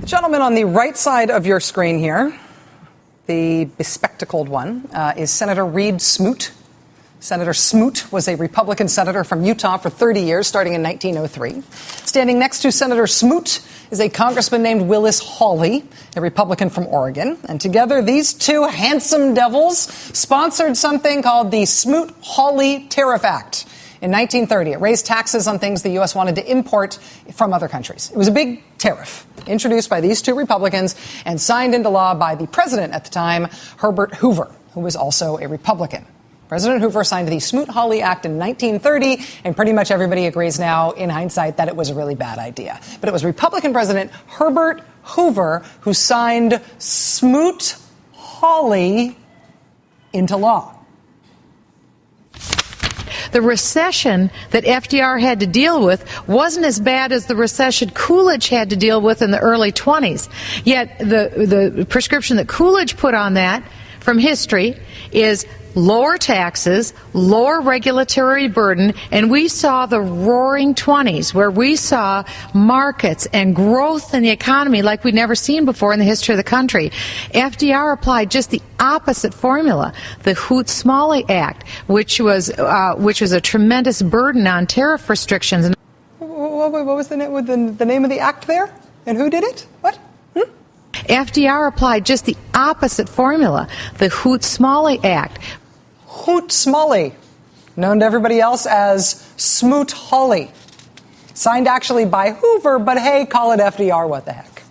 The gentleman on the right side of your screen here, the bespectacled one, is Senator Reed Smoot. Senator Smoot was a Republican senator from Utah for 30 years, starting in 1903. Standing next to Senator Smoot is a congressman named Willis Hawley, a Republican from Oregon. And together, these two handsome devils sponsored something called the Smoot-Hawley Tariff Act. In 1930, it raised taxes on things the U.S. wanted to import from other countries. It was a big tariff introduced by these two Republicans and signed into law by the president at the time, Herbert Hoover, who was also a Republican. President Hoover signed the Smoot-Hawley Act in 1930, and pretty much everybody agrees now, in hindsight, that it was a really bad idea. But it was Republican President Herbert Hoover who signed Smoot-Hawley into law. The recession that FDR had to deal with wasn't as bad as the recession Coolidge had to deal with in the early 20s. Yet the prescription that Coolidge put on that from history is lower taxes, lower regulatory burden, and we saw the roaring 20s where we saw markets and growth in the economy like we'd never seen before in the history of the country. FDR applied just the opposite formula, the Hoots-Smalley Act, which was a tremendous burden on tariff restrictions. What was the name of the act there? And who did it? What? FDR applied just the opposite formula, the Hoots-Smalley Act. Hoots-Smalley, known to everybody else as Smoot-Hawley. Signed actually by Hoover, but hey, call it FDR, what the heck.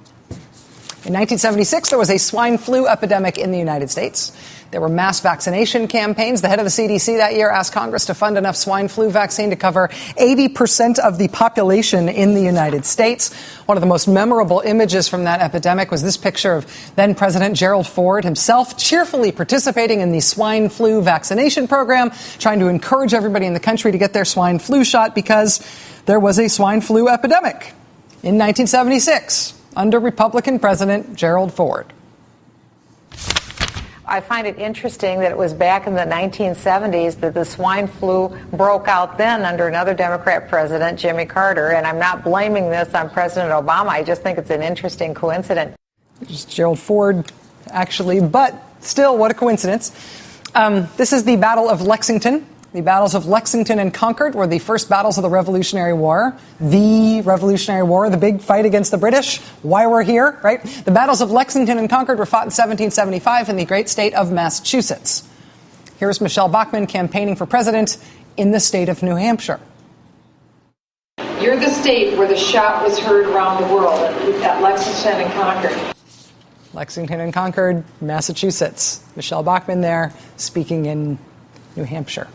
In 1976, there was a swine flu epidemic in the United States. There were mass vaccination campaigns. The head of the CDC that year asked Congress to fund enough swine flu vaccine to cover 80% of the population in the United States. One of the most memorable images from that epidemic was this picture of then President Gerald Ford himself cheerfully participating in the swine flu vaccination program, trying to encourage everybody in the country to get their swine flu shot because there was a swine flu epidemic in 1976 under Republican President Gerald Ford. I find it interesting that it was back in the 1970s that the swine flu broke out then under another Democrat president, Jimmy Carter. And I'm not blaming this on President Obama. I just think it's an interesting coincidence. Just Gerald Ford, actually, but still, what a coincidence. This is the Battle of Lexington. The battles of Lexington and Concord were the first battles of the Revolutionary War. The Revolutionary War, the big fight against the British. Why we're here, right? The battles of Lexington and Concord were fought in 1775 in the great state of Massachusetts. Here's Michelle Bachmann campaigning for president in the state of New Hampshire. You're the state where the shot was heard around the world at Lexington and Concord. Lexington and Concord, Massachusetts. Michelle Bachmann there, speaking in New Hampshire.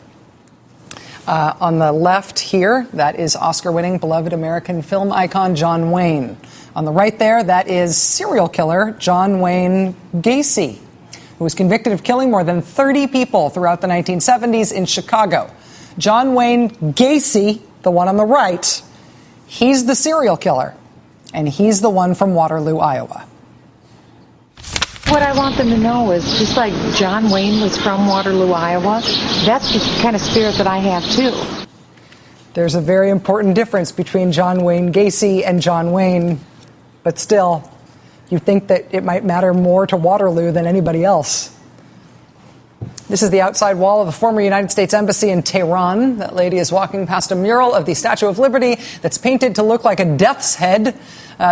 On the left here, that is Oscar-winning, beloved American film icon John Wayne. On the right there, that is serial killer John Wayne Gacy, who was convicted of killing more than 30 people throughout the 1970s in Chicago. John Wayne Gacy, the one on the right, he's the serial killer, and he's the one from Waterloo, Iowa. What I want them to know is, just like John Wayne was from Waterloo, Iowa, that's the kind of spirit that I have, too. There's a very important difference between John Wayne Gacy and John Wayne, but still, you think that it might matter more to Waterloo than anybody else. This is the outside wall of the former United States Embassy in Tehran. That lady is walking past a mural of the Statue of Liberty that's painted to look like a death's head.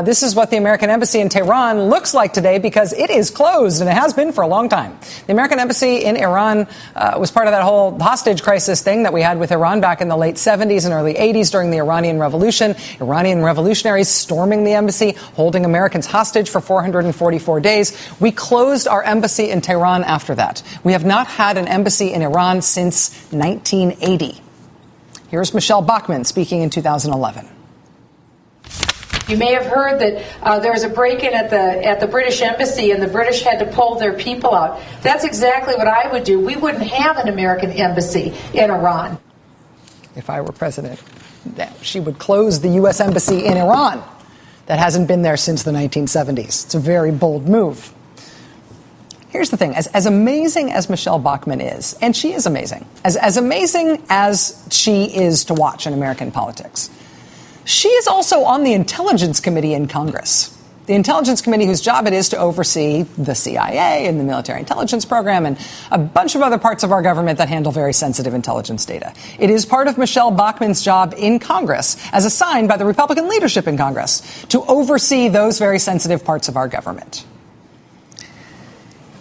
This is what the American Embassy in Tehran looks like today because it is closed, and it has been for a long time. The American Embassy in Iran was part of that whole hostage crisis thing that we had with Iran back in the late 70s and early 80s during the Iranian Revolution. Iranian revolutionaries storming the embassy, holding Americans hostage for 444 days. We closed our embassy in Tehran after that. We have not had an embassy in Iran since 1980. Here's Michelle Bachmann speaking in 2011. You may have heard that there was a break-in at the British Embassy and the British had to pull their people out. That's exactly what I would do. We wouldn't have an American embassy in Iran. If I were president, she would close the U.S. Embassy in Iran that hasn't been there since the 1970s. It's a very bold move. Here's the thing. As amazing as Michelle Bachmann is, and she is amazing, as amazing as she is to watch in American politics, she is also on the Intelligence Committee in Congress. The Intelligence Committee, whose job it is to oversee the CIA and the military intelligence program and a bunch of other parts of our government that handle very sensitive intelligence data. It is part of Michelle Bachmann's job in Congress, as assigned by the Republican leadership in Congress, to oversee those very sensitive parts of our government.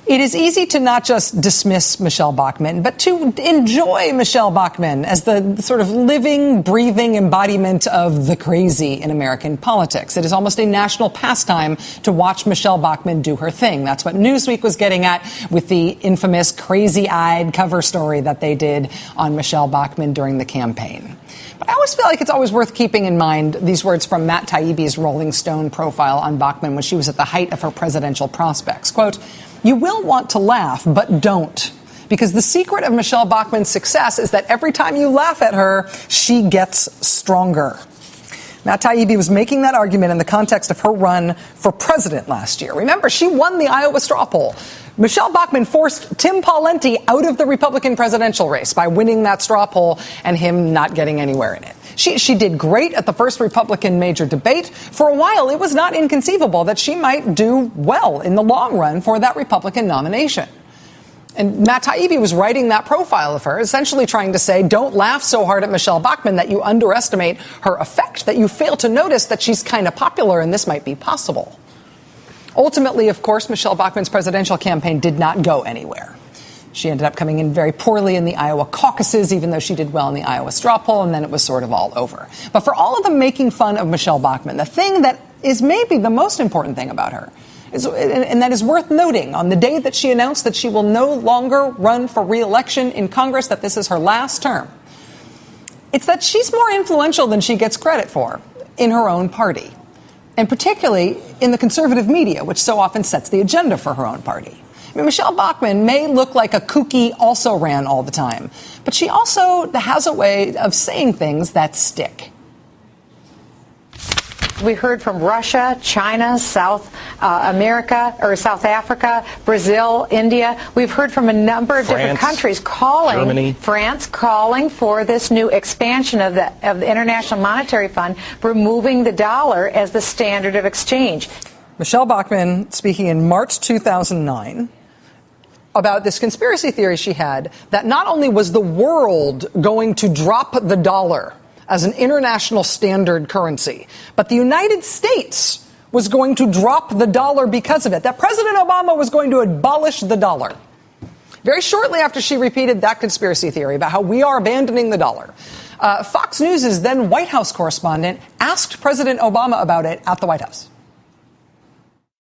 It is easy to not just dismiss Michelle Bachmann, but to enjoy Michelle Bachmann as the sort of living, breathing embodiment of the crazy in American politics. It is almost a national pastime to watch Michelle Bachmann do her thing. That's what Newsweek was getting at with the infamous crazy-eyed cover story that they did on Michelle Bachmann during the campaign. But I always feel like it's always worth keeping in mind these words from Matt Taibbi's Rolling Stone profile on Bachmann when she was at the height of her presidential prospects. Quote, "You will want to laugh, but don't. Because the secret of Michelle Bachmann's success is that every time you laugh at her, she gets stronger." Matt Taibbi was making that argument in the context of her run for president last year. Remember, she won the Iowa straw poll. Michelle Bachmann forced Tim Pawlenty out of the Republican presidential race by winning that straw poll and him not getting anywhere in it. She did great at the first Republican major debate. For a while, it was not inconceivable that she might do well in the long run for that Republican nomination. And Matt Taibbi was writing that profile of her, essentially trying to say, don't laugh so hard at Michelle Bachmann that you underestimate her effect, that you fail to notice that she's kind of popular and this might be possible. Ultimately, of course, Michelle Bachmann's presidential campaign did not go anywhere. She ended up coming in very poorly in the Iowa caucuses, even though she did well in the Iowa straw poll, and then it was sort of all over. But for all of them making fun of Michelle Bachmann, the thing that is maybe the most important thing about her, and that is worth noting, on the day that she announced that she will no longer run for re-election in Congress, that this is her last term, it's that she's more influential than she gets credit for in her own party, and particularly in the conservative media, which so often sets the agenda for her own party. I mean, Michelle Bachmann may look like a kooky also-ran all the time, but she also has a way of saying things that stick. We heard from Russia, China, South Africa, Brazil, India. We've heard from a number of different countries France calling for this new expansion of the International Monetary Fund, removing the dollar as the standard of exchange. Michelle Bachmann speaking in March 2009 about this conspiracy theory she had that not only was the world going to drop the dollar as an international standard currency, but the United States was going to drop the dollar because of it, that President Obama was going to abolish the dollar. Very shortly after she repeated that conspiracy theory about how we are abandoning the dollar, Fox News' then White House correspondent asked President Obama about it at the White House.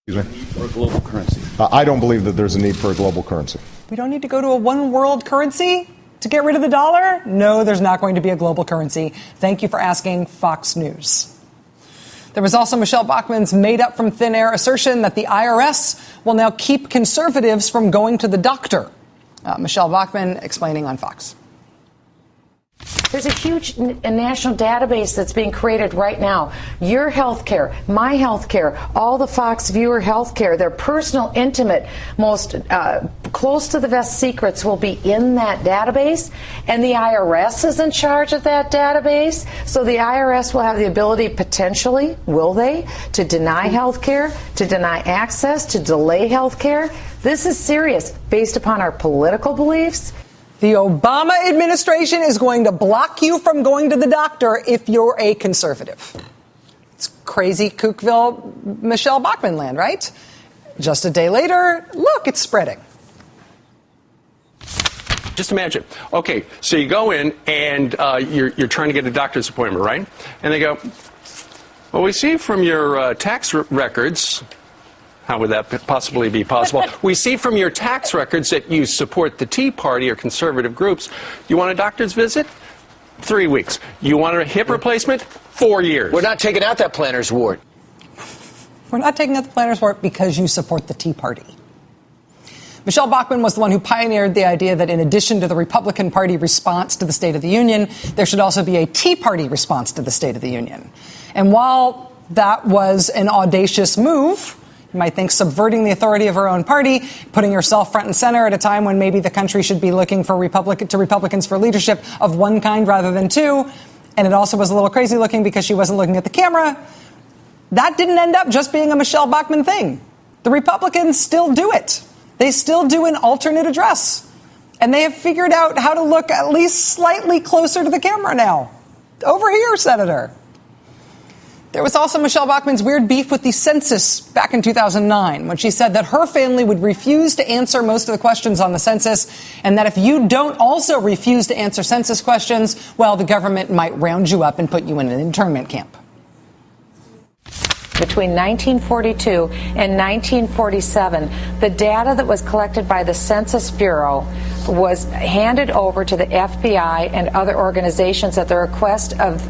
For a global currency. I don't believe that there's a need for a global currency. We don't need to go to a one world currency to get rid of the dollar? No, there's not going to be a global currency. Thank you for asking Fox News. There was also Michelle Bachmann's made-up from thin air assertion that the IRS will now keep conservatives from going to the doctor. Michelle Bachmann explaining on Fox. There's a huge national database that's being created right now. Your health care, my health care, all the Fox viewer health care, their personal, intimate, most close to the vest secrets will be in that database. And the IRS is in charge of that database. So the IRS will have the ability, potentially, will they, to deny health care, to deny access, to delay health care. This is serious based upon our political beliefs. The Obama administration is going to block you from going to the doctor if you're a conservative. It's crazy Kookville Michelle Bachmann land, right? Just a day later, look, it's spreading. Just imagine. Okay, so you go in and you're trying to get a doctor's appointment, right? And they go, well, we see from your tax records. How would that possibly be possible? We see from your tax records that you support the Tea Party or conservative groups. You want a doctor's visit? 3 weeks. You want a hip replacement? 4 years. We're not taking out that planner's ward. We're not taking out the planner's ward because you support the Tea Party. Michelle Bachmann was the one who pioneered the idea that in addition to the Republican Party response to the State of the Union, there should also be a Tea Party response to the State of the Union. And while that was an audacious move, you might think subverting the authority of her own party, putting herself front and center at a time when maybe the country should be looking for Republicans for leadership of one kind rather than two. And it also was a little crazy looking because she wasn't looking at the camera. That didn't end up just being a Michelle Bachmann thing. The Republicans still do it. They still do an alternate address. And they have figured out how to look at least slightly closer to the camera now. Over here, Senator. There was also Michelle Bachmann's weird beef with the census back in 2009 when she said that her family would refuse to answer most of the questions on the census, and that if you don't also refuse to answer census questions, well, the government might round you up and put you in an internment camp. Between 1942 and 1947, the data that was collected by the Census Bureau was handed over to the FBI and other organizations at the request of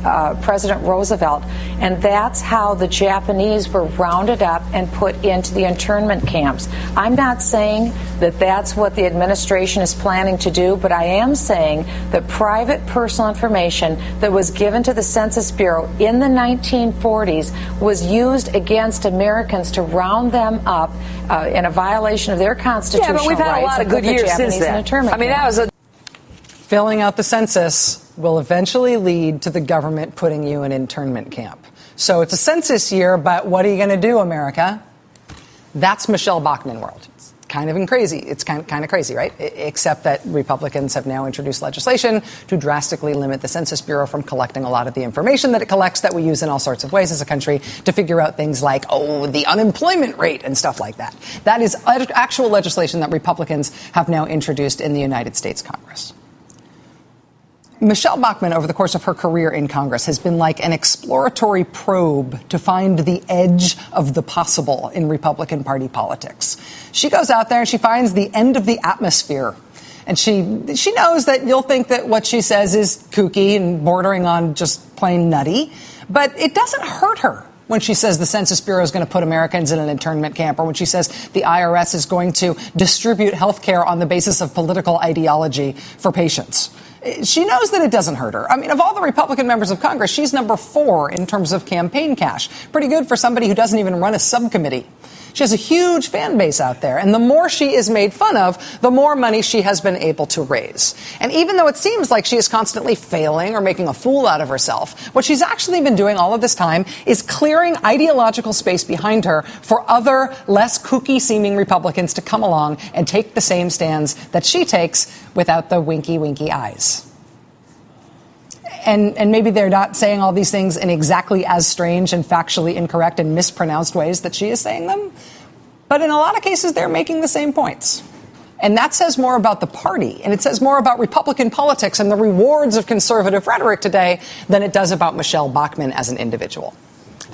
President Roosevelt, and that's how the Japanese were rounded up and put into the internment camps. I'm not saying that that's what the administration is planning to do, but I am saying that private personal information that was given to the Census Bureau in the 1940s was used against Americans to round them up in a violation of their constitutional rights. Yeah, but we've had a lot of good years since then. I mean, that was a... Filling out the census will eventually lead to the government putting you in internment camp. So it's a census year, but what are you going to do, America? That's Michelle Bachmann world. It's kind of crazy. It's kind of crazy, right? Except that Republicans have now introduced legislation to drastically limit the Census Bureau from collecting a lot of the information that it collects that we use in all sorts of ways as a country to figure out things like, the unemployment rate and stuff like that. That is actual legislation that Republicans have now introduced in the United States Congress. Michelle Bachmann, over the course of her career in Congress, has been like an exploratory probe to find the edge of the possible in Republican Party politics. She goes out there and she finds the end of the atmosphere. And she knows that you'll think that what she says is kooky and bordering on just plain nutty. But it doesn't hurt her when she says the Census Bureau is going to put Americans in an internment camp, or when she says the IRS is going to distribute health care on the basis of political ideology for patients. She knows that it doesn't hurt her. I mean, of all the Republican members of Congress, she's number 4 in terms of campaign cash. Pretty good for somebody who doesn't even run a subcommittee. She has a huge fan base out there, and the more she is made fun of, the more money she has been able to raise. And even though it seems like she is constantly failing or making a fool out of herself, what she's actually been doing all of this time is clearing ideological space behind her for other, less kooky-seeming Republicans to come along and take the same stands that she takes without the winky eyes. And maybe they're not saying all these things in exactly as strange and factually incorrect and mispronounced ways that she is saying them. But in a lot of cases, they're making the same points. And that says more about the party, and it says more about Republican politics and the rewards of conservative rhetoric today than it does about Michelle Bachmann as an individual.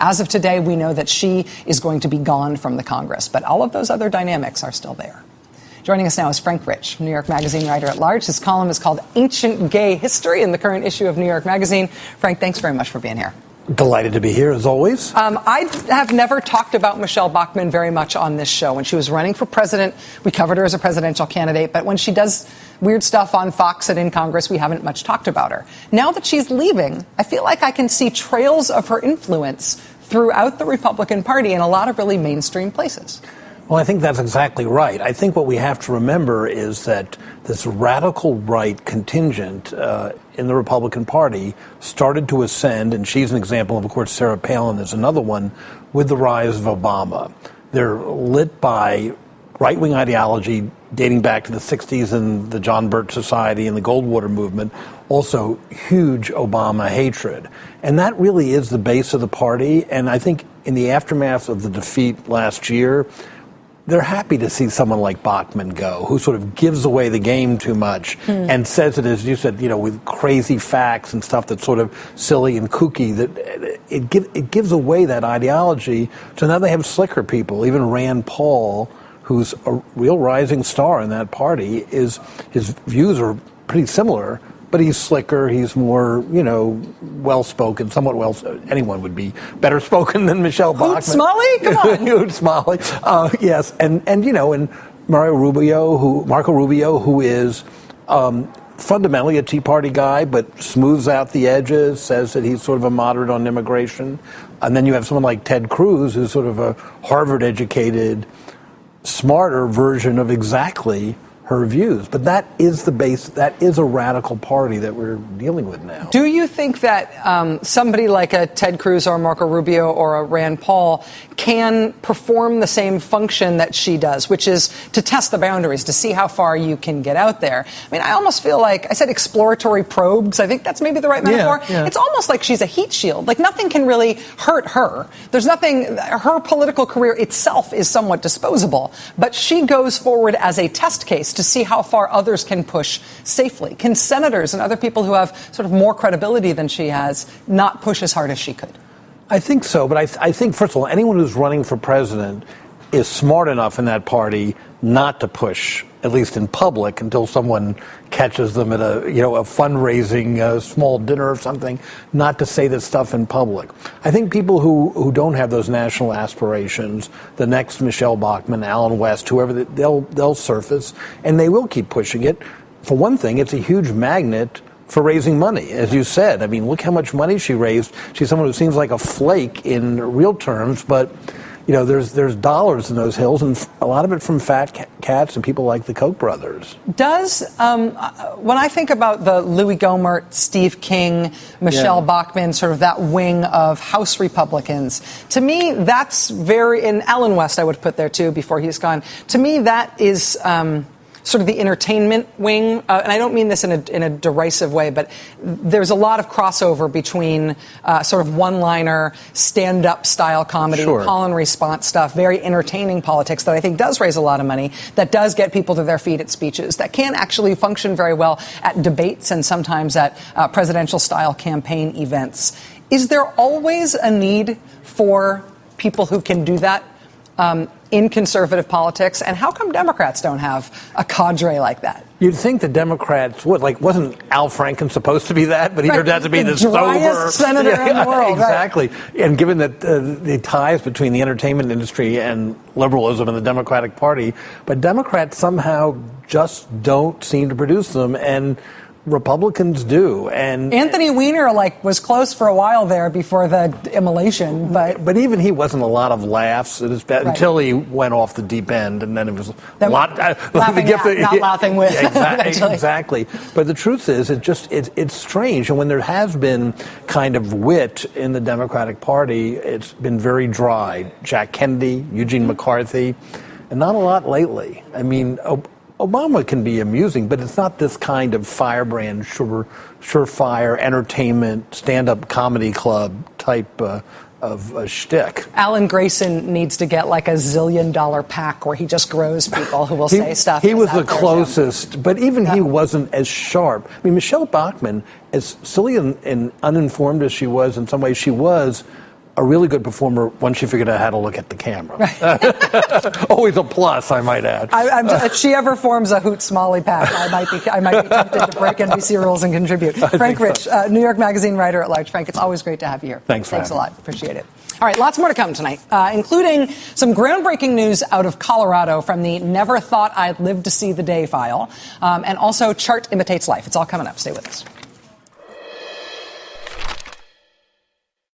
As of today, we know that she is going to be gone from the Congress, but all of those other dynamics are still there. Joining us now is Frank Rich, New York Magazine writer-at-large. His column is called Ancient Gay History in the current issue of New York Magazine. Frank, thanks very much for being here. Delighted to be here, as always. I have never talked about Michelle Bachmann very much on this show. When she was running for president, we covered her as a presidential candidate. But when she does weird stuff on Fox and in Congress, we haven't much talked about her. Now that she's leaving, I feel like I can see trails of her influence throughout the Republican Party in a lot of really mainstream places. Well, I think that's exactly right. I think what we have to remember is that this radical right contingent in the Republican Party started to ascend, and she's an example, of course, Sarah Palin is another one, with the rise of Obama. They're lit by right-wing ideology dating back to the 60s and the John Birch Society and the Goldwater movement, also huge Obama hatred. And that really is the base of the party, and I think in the aftermath of the defeat last year, they're happy to see someone like Bachmann go, who sort of gives away the game too much and says it, as you said, with crazy facts and stuff that's sort of silly and kooky, that it gives away that ideology. So now they have slicker people. Even Rand Paul, who's a real rising star in that party, his views are pretty similar. But he's slicker, he's more, well-spoken, somewhat anyone would be better spoken than Michelle Bachmann. Hoot Smalley? Come on. Hoot Smalley. Yes, and Marco Rubio, who is fundamentally a Tea Party guy, but smooths out the edges, says that he's sort of a moderate on immigration. And then you have someone like Ted Cruz, who's sort of a Harvard-educated, smarter version of exactly her views. But that is the base. That is a radical party that we're dealing with now. Do you think that somebody like a Ted Cruz or a Marco Rubio or a Rand Paul can perform the same function that she does, which is to test the boundaries, to see how far you can get out there? I mean, I almost feel like I said exploratory probe, because I think that's maybe the right metaphor. Yeah. It's almost like she's a heat shield. Like nothing can really hurt her. There's nothing, her political career itself is somewhat disposable, but she goes forward as a test case to see how far others can push safely. Can senators and other people who have sort of more credibility than she has not push as hard as she could? I think so, but I think, first of all, anyone who's running for president is smart enough in that party not to push, at least in public, until someone catches them at a fundraising small dinner or something, not to say this stuff in public. I think people who don't have those national aspirations, the next Michelle Bachmann, Alan West, whoever, they'll surface, and they will keep pushing it. For one thing, it's a huge magnet for raising money. As you said, I mean, look how much money she raised. She's someone who seems like a flake in real terms, but there's dollars in those hills, and a lot of it from fat cats and people like the Koch brothers. Does, when I think about the Louis Gohmert, Steve King, Michelle Bachmann, sort of that wing of House Republicans, to me that's and Alan West I would put there too before he's gone. To me that is sort of the entertainment wing, and I don't mean this in a derisive way, but there's a lot of crossover between sort of one-liner, stand-up style comedy, call and response stuff, very entertaining politics that I think does raise a lot of money, that does get people to their feet at speeches, that can actually function very well at debates and sometimes at presidential-style campaign events. Is there always a need for people who can do that in conservative politics, and how come Democrats don't have a cadre like that? You'd think the Democrats would. Like, wasn't Al Franken supposed to be that? But he turned out to be this sober senator in the world. Exactly. Right. And given that the ties between the entertainment industry and liberalism in the Democratic Party, but Democrats somehow just don't seem to produce them, and Republicans do. And Anthony Weiner was close for a while there before the immolation, but even he wasn't a lot of laughs until he went off the deep end, and then it was a lot laughing not laughing with. Exactly. But the truth is, it's strange, and when there has been kind of wit in the Democratic Party, it's been very dry. Jack Kennedy, Eugene McCarthy, and not a lot lately. I mean, Obama can be amusing, but it's not this kind of firebrand, surefire entertainment, stand-up comedy club type of shtick. Alan Grayson needs to get like $1 zillion PAC where he just grows people who will say stuff. He was the closest, but even he wasn't as sharp. I mean, Michelle Bachmann, as silly and uninformed as she was, in some ways she was a really good performer once she figured out how to look at the camera. Right. Always a plus, I might add. If she ever forms a Hoot Smalley PAC, I might be tempted to break NBC rules and contribute. Frank Rich, New York Magazine writer at large. Frank, it's always great to have you here. Thanks a lot. Appreciate it. All right, lots more to come tonight, including some groundbreaking news out of Colorado from the Never Thought I'd Live to See the Day file, and also Chart Imitates Life. It's all coming up. Stay with us.